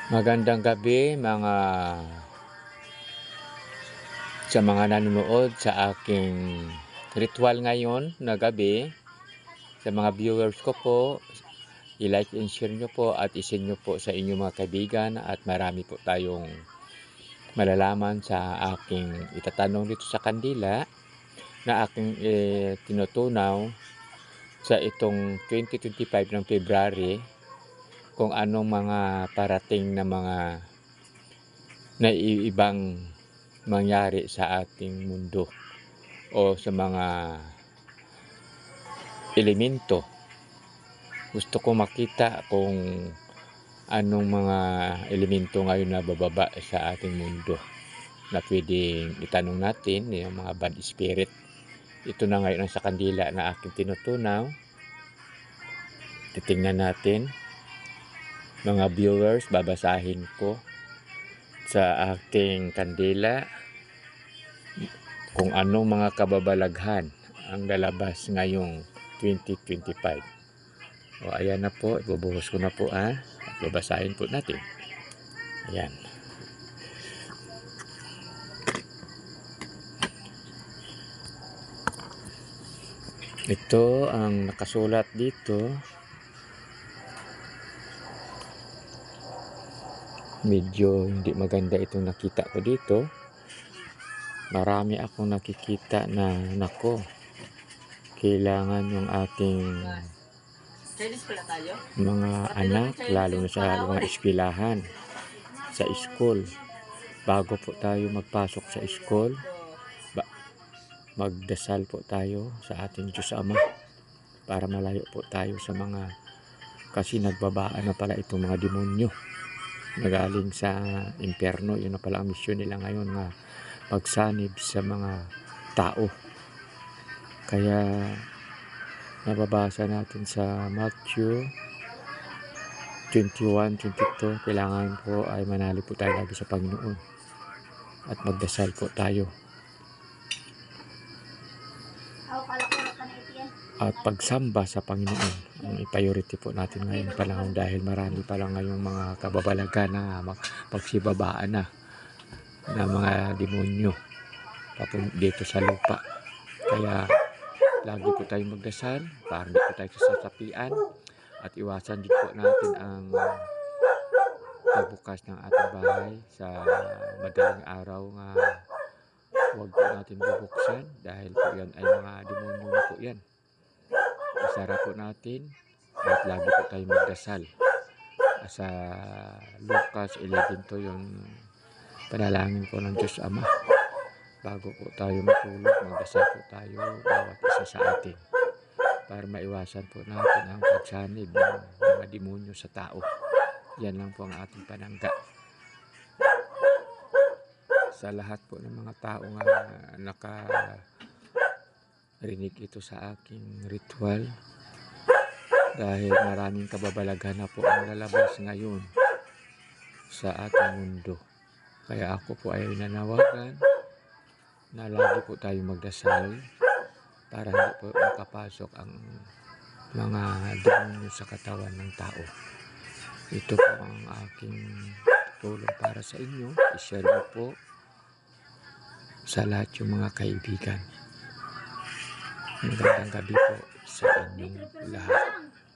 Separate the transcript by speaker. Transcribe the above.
Speaker 1: Magandang gabi sa mga nanonood sa aking ritual ngayon na gabi. Sa mga viewers ko po, i-like and share nyo po at i-send nyo po sa inyong mga kaibigan at marami po tayong malalaman sa aking itatanong dito sa kandila na aking tinutunaw sa itong 2025 ng February kung anong mga parating na mga naiibang mangyari sa ating mundo o sa mga elemento. Gusto ko makita kung anong mga elemento ngayon na bababa sa ating mundo na pwedeng itanong natin, yung mga bad spirit. Ito na ngayon ang sa kandila na aking tinutunaw. Titingnan natin, mga viewers, babasahin ko sa aking kandila kung anong mga kababalaghan ang lalabas ngayong 2025. O ayan na po, ibubuhos ko na po at babasahin po natin. Ayan. Ito ang nakasulat dito. Medyo hindi maganda itong nakita ko dito. Marami akong nakikita na nako, kailangan yung ating mga anak, lalo na sa mga eskwelahan, sa school, bago po tayo magpasok sa school, magdasal po tayo sa ating Diyos Ama para malayo po tayo sa mga, kasi nagbabaan na pala itong mga demonyo na galing sa impyerno. Yun na pala ang misyon nila ngayon, nga pagsanib sa mga tao. Kaya nababasa natin sa Matthew 21:22, kailangan po ay manali po tayo lagi sa Panginoon at magdasal po tayo at pagsamba sa Panginoon ang i-priority po natin ngayon panahon, dahil marami pa lang ngayong mga kababalagan na pagsibabaan na mga demonyo dito sa lupa. Kaya lagi po tayong magdasal para hindi po tayo sasapian at iwasan din po natin ang pagbukas ng ating bahay sa madaling araw, nga huwag po natin bubuksan dahil po yan ay mga demonyo na po yan. Isara po natin at lagi po tayong magdasal. Sa Lucas 11 to yung panalangin po ng Diyos Ama. Bago po tayo matulog, magdasal po tayo bawat isa sa atin para maiwasan po natin ang pagsanib ng mga demonyo sa tao. Yan lang po ang ating panangga. Sa lahat po ng mga tao nga nakarinig ito sa aking ritual, dahil maraming kababalaghan na po ang lalabas ngayon sa ating mundo. Kaya ako po ay nanawagan na lagi po tayo magdasal para hindi po makapasok ang mga demonyo sa katawan ng tao. Ito po ang aking tulong para sa inyo. I-share mo po sa lahat yung mga kaibigan. Magandang gabi po sa inyong lahat.